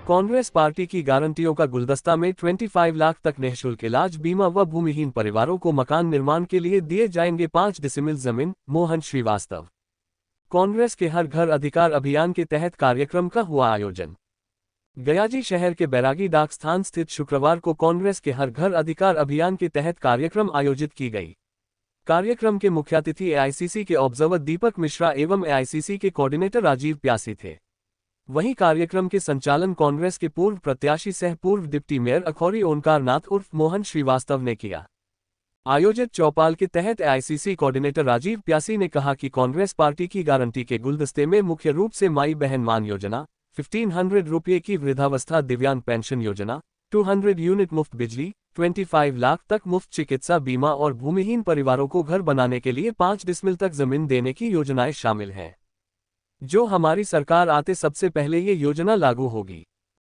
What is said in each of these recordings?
Congress party की गारंटियों का गुलदस्ता में 25 लाख तक निःशुल्क इलाज, बीमा व भूमिहीन परिवारों को मकान निर्माण के लिए दिए जाएंगे 5 डिसिमिल जमीन। मोहन श्रीवास्तव। कांग्रेस के हर घर अधिकार अभियान के तहत कार्यक्रम का हुआ आयोजन। गयाजी शहर के बैरागी डाक स्थान स्थित शुक्रवार को कांग्रेस के हर घर अधिकार अभियान के तहत कार्यक्रम आयोजित की गई। कार्यक्रम के मुख्य अतिथि एआईसीसी के ऑब्जर्वर दीपक मिश्रा एवं एआईसीसी के कोऑर्डिनेटर राजीव प्यासी थे। वहीं कार्यक्रम के संचालन कांग्रेस के पूर्व प्रत्याशी सह पूर्व डिप्टी मेयर अखौरी ओंकार नाथ उर्फ मोहन श्रीवास्तव ने किया। आयोजित चौपाल के तहत एआईसीसी कोऑर्डिनेटर राजीव प्यासी ने कहा कि कांग्रेस पार्टी की गारंटी के गुलदस्ते में मुख्य रूप से माई बहन मान योजना, 1500 रुपये की वृद्धावस्था दिव्यांग पेंशन योजना, 200 यूनिट मुफ्त बिजली, 25 लाख तक मुफ्त चिकित्सा बीमा और भूमिहीन परिवारों को घर बनाने के लिए 5 डिसमिल तक जमीन देने की योजनाएं शामिल हैं, जो हमारी सरकार आते सबसे पहले ये योजना लागू होगी।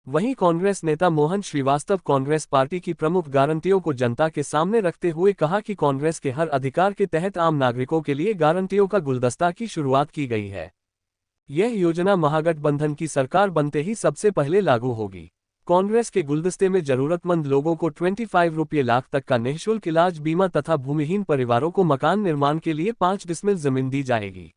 वहीं कांग्रेस नेता मोहन श्रीवास्तव कांग्रेस पार्टी की प्रमुख गारंटियों को जनता के सामने रखते हुए कहा कि कांग्रेस के हर अधिकार के तहत आम नागरिकों के लिए गारंटियों का गुलदस्ता की शुरुआत की गई है। यह योजना महागठबंधन की सरकार बनते ही सबसे पहले लागू होगी। कांग्रेस के गुलदस्ते में जरूरतमंद लोगों को 25 लाख तक का निःशुल्क इलाज, बीमा तथा भूमिहीन परिवारों को मकान निर्माण के लिए 5 डिसमिल जमीन दी जाएगी।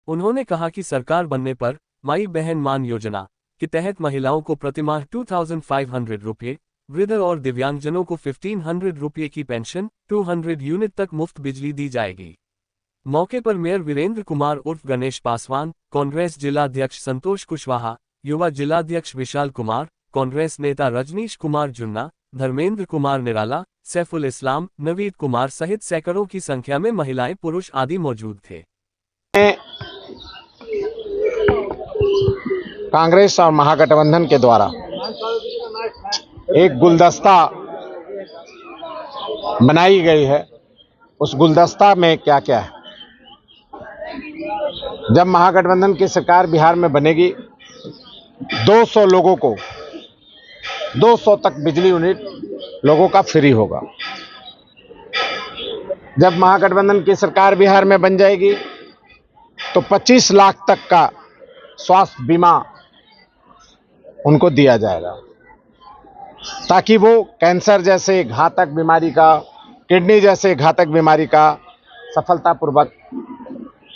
उन्होंने कहा कि सरकार बनने पर माई बहन मान योजना के तहत महिलाओं को प्रतिमाह 2500 रुपये, वृद्ध और दिव्यांगजनों को 1500 रुपये की पेंशन, 200 यूनिट तक मुफ्त बिजली दी जाएगी। मौके पर मेयर वीरेंद्र कुमार उर्फ गणेश पासवान, कांग्रेस जिलाध्यक्ष संतोष कुशवाहा, युवा जिलाध्यक्ष विशाल कुमार, कांग्रेस नेता रजनीश कुमार जुन्ना, धर्मेंद्र कुमार निराला, सैफुल इस्लाम, नवीद कुमार सहित सैकड़ों की संख्या में महिलाएं पुरुष आदि मौजूद थे। कांग्रेस और महागठबंधन के द्वारा एक गुलदस्ता बनाई गई है। उस गुलदस्ता में क्या क्या है? जब महागठबंधन की सरकार बिहार में बनेगी, 200 लोगों को 200 तक बिजली यूनिट लोगों का फ्री होगा। जब महागठबंधन की सरकार बिहार में बन जाएगी तो 25 लाख तक का स्वास्थ्य बीमा उनको दिया जाएगा, ताकि वो कैंसर जैसे घातक बीमारी का, किडनी जैसे घातक बीमारी का सफलतापूर्वक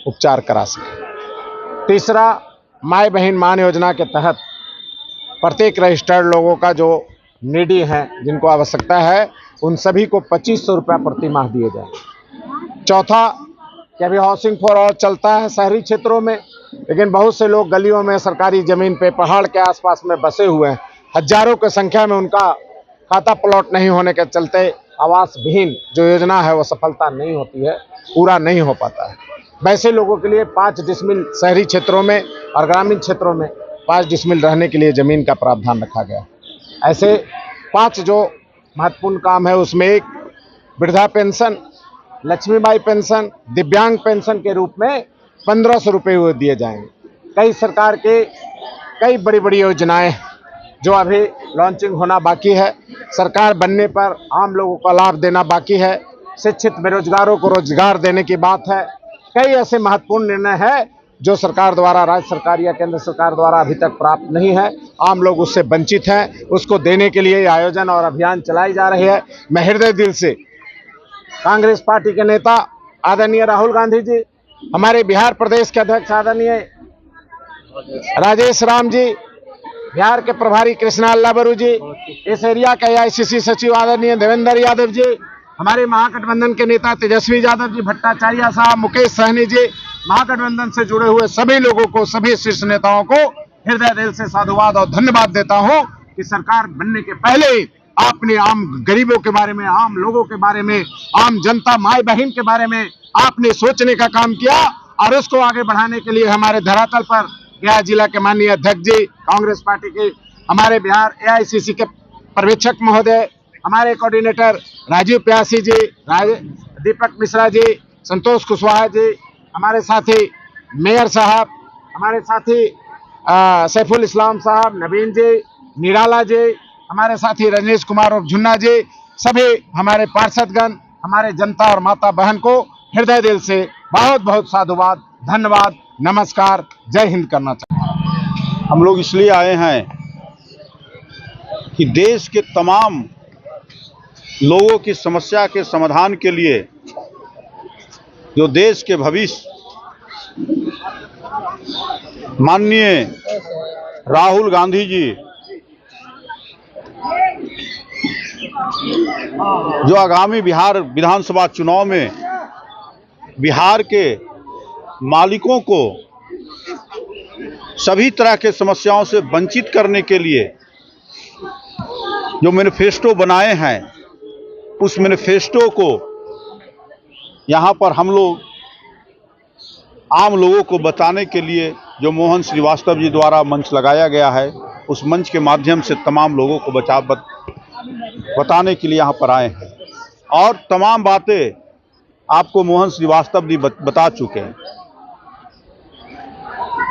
उपचार करा सके। तीसरा, माई बहन मान योजना के तहत प्रत्येक रजिस्टर्ड लोगों का जो नीडी हैं, जिनको आवश्यकता है, उन सभी को 2500 रुपया प्रति माह दिए जाएंगे। चौथा, कि अभी हाउसिंग फॉर ऑल चलता है शहरी क्षेत्रों में, लेकिन बहुत से लोग गलियों में, सरकारी जमीन पे, पहाड़ के आसपास में बसे हुए हैं। हजारों की संख्या में उनका खाता प्लॉट नहीं होने के चलते आवास विहीन जो योजना है वो सफलता नहीं होती है, पूरा नहीं हो पाता है। वैसे लोगों के लिए 5 डिसमिल शहरी क्षेत्रों में और ग्रामीण क्षेत्रों में 5 डिसमिल रहने के लिए जमीन का प्रावधान रखा गया। ऐसे 5 जो महत्वपूर्ण काम है, उसमें एक वृद्धा पेंशन, लक्ष्मीबाई पेंशन, दिव्यांग पेंशन के रूप में 1500 रुपये दिए जाएंगे। कई सरकार के कई बड़ी बड़ी योजनाएं जो अभी लॉन्चिंग होना बाकी है, सरकार बनने पर आम लोगों को लाभ देना बाकी है, शिक्षित बेरोजगारों को रोजगार देने की बात है। कई ऐसे महत्वपूर्ण निर्णय हैं जो सरकार द्वारा, राज्य सरकार या केंद्र सरकार द्वारा अभी तक प्राप्त नहीं है, आम लोग उससे वंचित हैं। उसको देने के लिए आयोजन और अभियान चलाई जा रही है। मैं हृदय दिल से कांग्रेस पार्टी के नेता आदरणीय राहुल गांधी जी, हमारे बिहार प्रदेश के अध्यक्ष आदरणीय राजेश राम जी, बिहार के प्रभारी कृष्णा अल्लाबरू जी, इस एरिया के एआईसीसी सचिव आदरणीय देवेंद्र यादव जी, हमारे महागठबंधन के नेता तेजस्वी यादव जी, भट्टाचार्य साहब, मुकेश सहनी जी, महागठबंधन से जुड़े हुए सभी लोगों को, सभी शीर्ष नेताओं को हृदय दिल से साधुवाद और धन्यवाद देता हूं कि सरकार बनने के पहले आपने आम गरीबों के बारे में, आम लोगों के बारे में, आम जनता माई बहन के बारे में आपने सोचने का काम किया और उसको आगे बढ़ाने के लिए हमारे धरातल पर गया जिला के माननीय अध्यक्ष जी, कांग्रेस पार्टी के, हमारे बिहार एआईसीसी के पर्यवेक्षक महोदय, हमारे कोऑर्डिनेटर राजीव प्यासी जी, दीपक मिश्रा जी, संतोष कुशवाहा जी, हमारे साथी मेयर साहब, हमारे साथी सैफुल इस्लाम साहब, नवीन जी, निराला जी, हमारे साथी रजनीश कुमार और जुन्ना जी, सभी हमारे पार्षदगण, हमारे जनता और माता बहन को हृदय दिल से बहुत बहुत साधुवाद, धन्यवाद, नमस्कार, जय हिंद करना चाहता हूं। हम लोग इसलिए आए हैं कि देश के तमाम लोगों की समस्या के समाधान के लिए जो देश के भविष्य माननीय राहुल गांधी जी जो आगामी बिहार विधानसभा चुनाव में बिहार के मालिकों को सभी तरह के समस्याओं से वंचित करने के लिए जो मैनिफेस्टो बनाए हैं, उस मैनिफेस्टो को यहाँ पर हम लोग आम लोगों को बताने के लिए जो मोहन श्रीवास्तव जी द्वारा मंच लगाया गया है, उस मंच के माध्यम से तमाम लोगों को बताने के लिए यहाँ पर आए हैं। और तमाम बातें आपको मोहन श्रीवास्तव जी बता चुके हैं।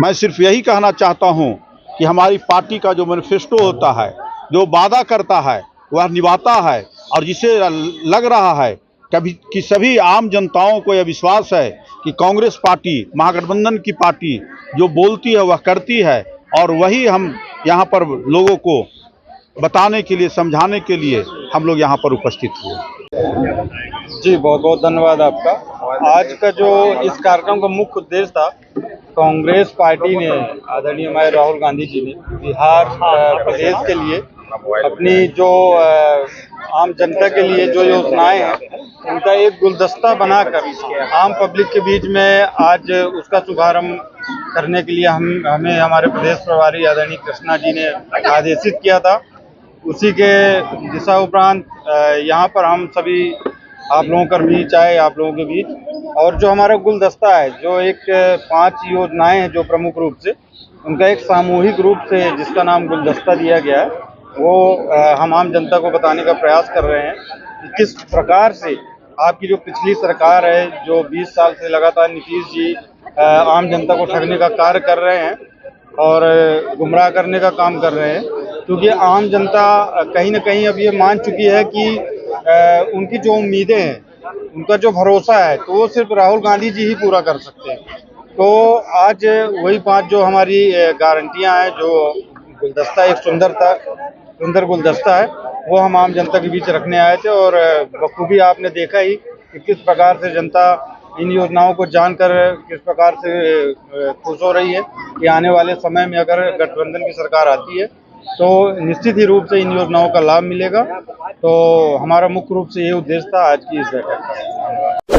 मैं सिर्फ यही कहना चाहता हूँ कि हमारी पार्टी का जो मैनिफेस्टो होता है, जो वादा करता है, वह निभाता है। और जिसे लग रहा है कभी कि सभी आम जनताओं को यह विश्वास है कि कांग्रेस पार्टी महागठबंधन की पार्टी जो बोलती है वह करती है, और वही हम यहाँ पर लोगों को बताने के लिए, समझाने के लिए हम लोग यहाँ पर उपस्थित हुए। जी, बहुत बहुत धन्यवाद आपका। आज का जो इस कार्यक्रम का मुख्य उद्देश्य था, कांग्रेस पार्टी ने, आदरणीय हमारे राहुल गांधी जी ने बिहार प्रदेश के लिए अपनी जो आम जनता के लिए जो योजनाएं हैं, उनका एक गुलदस्ता बनाकर आम पब्लिक के बीच में आज उसका शुभारंभ करने के लिए हमें हमारे प्रदेश प्रभारी आदरणीय कृष्णा जी ने आदेशित किया था। उसी के दिशा उपरांत यहाँ पर हम सभी आप लोगों का बीच आए, आप लोगों के बीच, और जो हमारा गुलदस्ता है, जो एक 5 योजनाएं हैं जो प्रमुख रूप से, उनका एक सामूहिक रूप से जिसका नाम गुलदस्ता दिया गया है, वो हम आम जनता को बताने का प्रयास कर रहे हैं कि किस प्रकार से आपकी जो पिछली सरकार है, जो 20 साल से लगातार नीतीश जी आम जनता को ठगने का कार्य कर रहे हैं और गुमराह करने का काम कर रहे हैं, क्योंकि आम जनता कहीं ना कहीं अब ये मान चुकी है कि उनकी जो उम्मीदें हैं, उनका जो भरोसा है, तो वो सिर्फ राहुल गांधी जी ही पूरा कर सकते हैं। तो आज वही 5 जो हमारी गारंटियां हैं, जो गुलदस्ता, एक सुंदर गुलदस्ता है, वो हम आम जनता के बीच रखने आए थे। और बखूबी आपने देखा ही कि किस प्रकार से जनता इन योजनाओं को जानकर किस प्रकार से खुश हो रही है कि आने वाले समय में अगर गठबंधन की सरकार आती है तो निश्चित ही रूप से इन योजनाओं का लाभ मिलेगा। तो हमारा मुख्य रूप से ये उद्देश्य था आज की इस बैठक का।